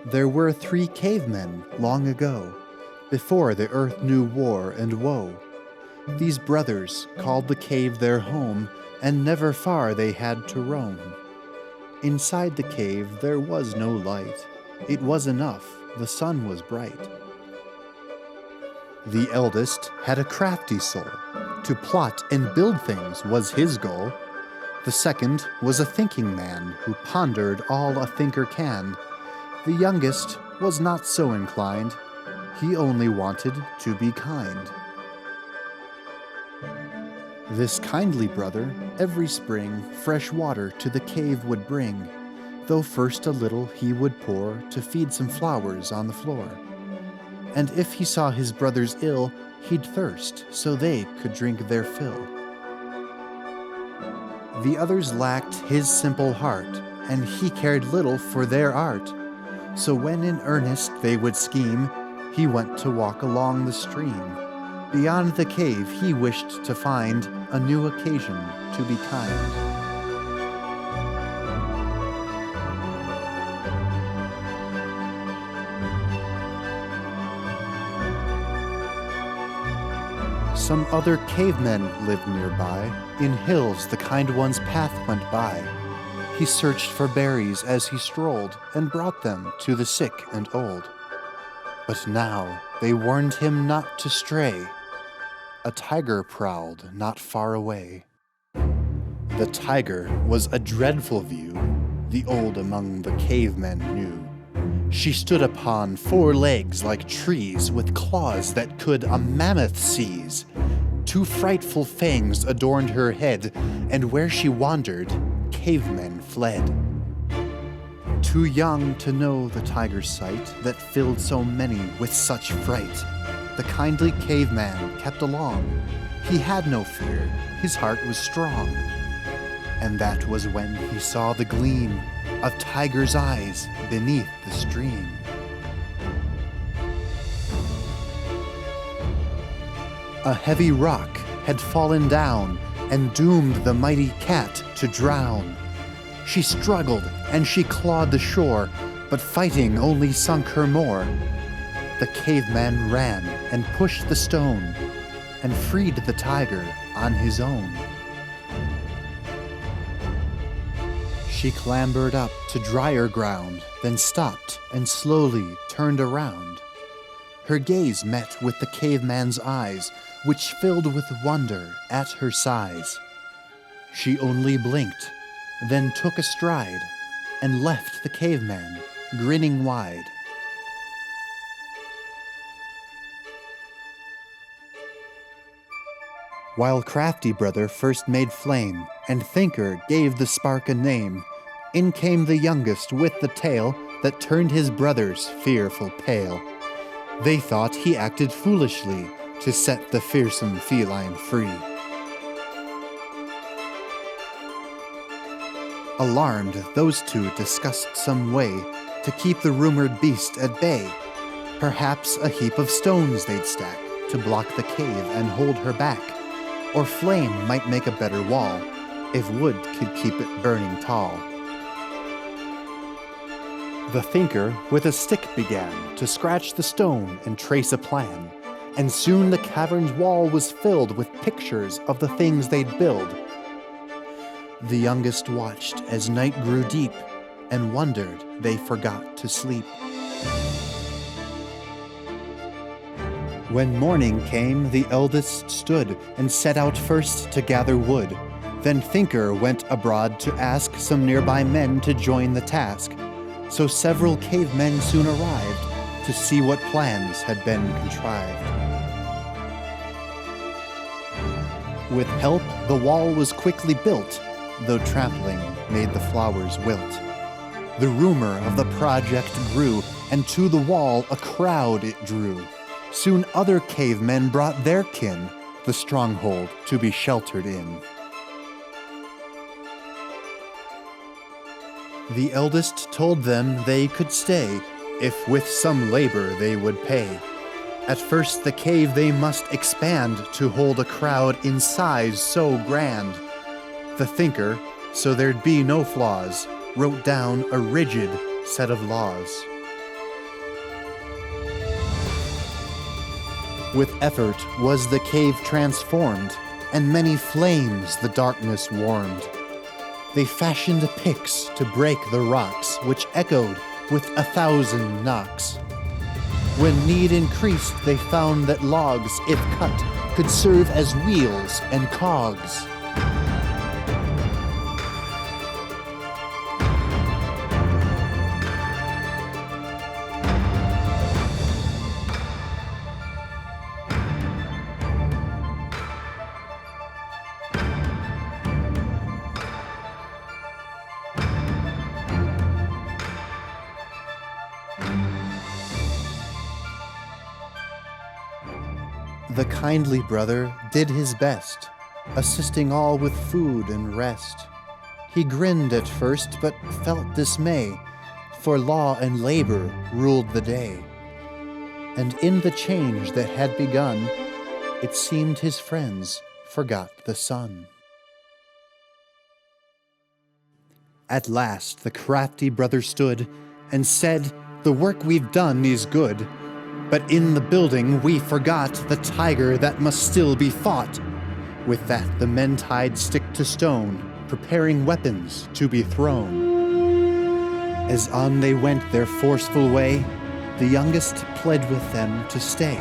There were 3 cavemen long ago, before the earth knew war and woe. These brothers called the cave their home, and never far they had to roam. Inside the cave there was no light. It was enough, the sun was bright. The eldest had a crafty soul. To plot and build things was his goal. The second was a thinking man who pondered all a thinker can. The youngest was not so inclined. He only wanted to be kind. This kindly brother every spring fresh water to the cave would bring, though first a little he would pour to feed some flowers on the floor. And if he saw his brothers ill, he'd thirst so they could drink their fill. The others lacked his simple heart, and he cared little for their art. So when in earnest they would scheme, he went to walk along the stream. Beyond the cave he wished to find a new occasion to be kind. Some other cavemen lived nearby. In hills the kind one's path went by. He searched for berries as he strolled, and brought them to the sick and old. But now they warned him not to stray. A tiger prowled not far away. The tiger was a dreadful view, the old among the cavemen knew. She stood upon 4 legs like trees, with claws that could a mammoth seize. 2 frightful fangs adorned her head, and where she wandered, cavemen fled. Too young to know the tiger's sight that filled so many with such fright, the kindly caveman kept along. He had no fear, his heart was strong. And that was when he saw the gleam of tiger's eyes beneath the stream. A heavy rock had fallen down and doomed the mighty cat to drown. She struggled and she clawed the shore, but fighting only sunk her more. The caveman ran and pushed the stone and freed the tiger on his own. She clambered up to drier ground, then stopped and slowly turned around. Her gaze met with the caveman's eyes, which filled with wonder at her size. She only blinked, then took a stride, and left the caveman grinning wide. While crafty brother first made flame, and thinker gave the spark a name, in came the youngest with the tale that turned his brothers fearful pale. They thought he acted foolishly to set the fearsome feline free. Alarmed, those 2 discussed some way to keep the rumored beast at bay. Perhaps a heap of stones they'd stack to block the cave and hold her back. Or flame might make a better wall, if wood could keep it burning tall. The thinker with a stick began to scratch the stone and trace a plan, and soon the cavern's wall was filled with pictures of the things they'd build. The youngest watched as night grew deep, and wondered they forgot to sleep. When morning came, the eldest stood and set out first to gather wood. Then thinker went abroad to ask some nearby men to join the task. So several cavemen soon arrived to see what plans had been contrived. With help, the wall was quickly built, though trampling made the flowers wilt. The rumor of the project grew, and to the wall a crowd it drew. Soon other cavemen brought their kin, the stronghold to be sheltered in. The eldest told them they could stay, if with some labor they would pay. At first the cave they must expand to hold a crowd in size so grand. The thinker, so there'd be no flaws, wrote down a rigid set of laws. With effort was the cave transformed, and many flames the darkness warmed. They fashioned picks to break the rocks, which echoed with 1,000 knocks. When need increased, they found that logs, if cut, could serve as wheels and cogs. The kindly brother did his best, assisting all with food and rest. He grinned at first, but felt dismay, for law and labor ruled the day. And in the change that had begun, it seemed his friends forgot the sun. At last the crafty brother stood and said, "The work we've done is good. But in the building we forgot the tiger that must still be fought." With that the men tied stick to stone, preparing weapons to be thrown. As on they went their forceful way, the youngest pled with them to stay.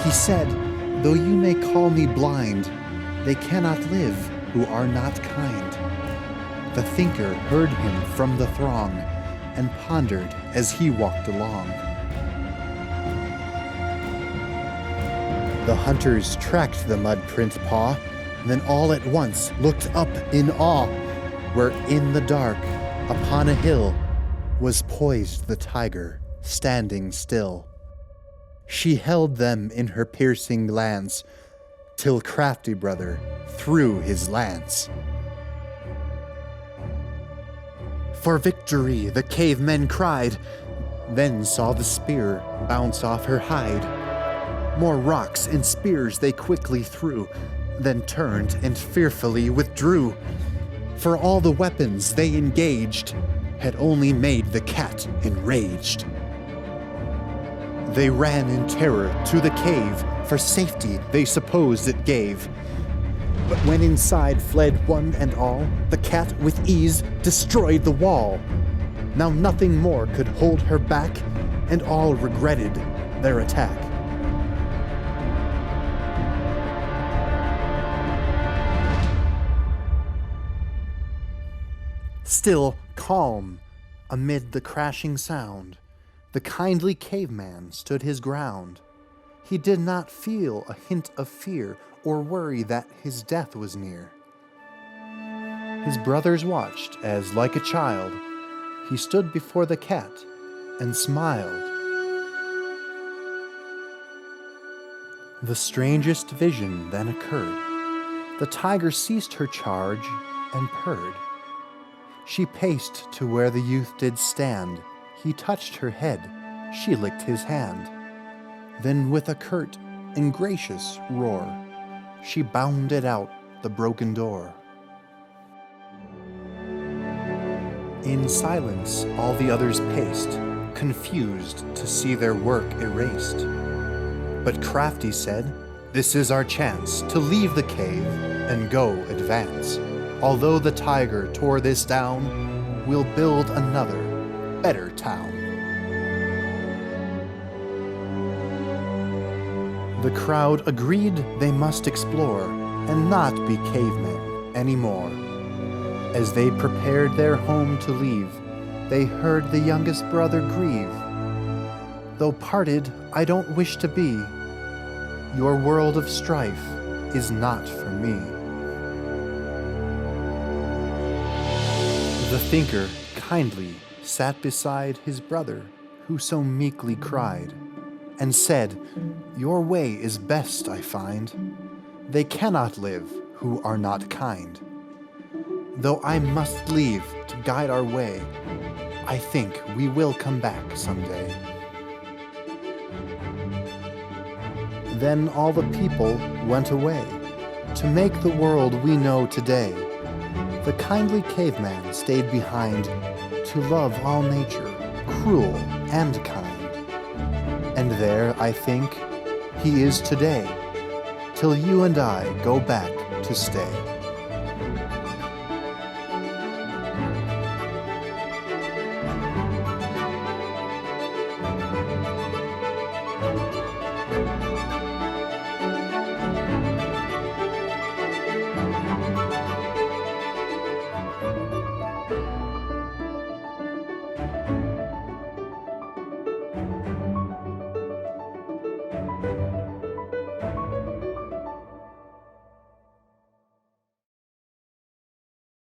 He said, "Though you may call me blind, they cannot live who are not kind." The thinker heard him from the throng and pondered as he walked along. The hunters tracked the mud-print paw, then all at once looked up in awe, where in the dark, upon a hill, was poised the tiger, standing still. She held them in her piercing glance, till crafty brother threw his lance. For victory the cavemen cried, then saw the spear bounce off her hide. More rocks and spears they quickly threw, then turned and fearfully withdrew. For all the weapons they engaged had only made the cat enraged. They ran in terror to the cave, for safety they supposed it gave. But when inside fled one and all, the cat with ease destroyed the wall. Now nothing more could hold her back, and all regretted their attack. Still calm amid the crashing sound, the kindly caveman stood his ground. He did not feel a hint of fear or worry that his death was near. His brothers watched as, like a child, he stood before the cat and smiled. The strangest vision then occurred. The tiger ceased her charge and purred. She paced to where the youth did stand. He touched her head, she licked his hand. Then with a curt and gracious roar, she bounded out the broken door. In silence all the others paced, confused to see their work erased. But Crafty said, "This is our chance to leave the cave and go advance. Although the tiger tore this down, we'll build another, better town." The crowd agreed they must explore and not be cavemen anymore. As they prepared their home to leave, they heard the youngest brother grieve. "Though parted, I don't wish to be. Your world of strife is not for me." The thinker kindly sat beside his brother, who so meekly cried, and said, "Your way is best, I find. They cannot live who are not kind. Though I must leave to guide our way, I think we will come back someday." Then all the people went away to make the world we know today. The kindly caveman stayed behind to love all nature, cruel and kind. And there, I think, he is today, till you and I go back to stay.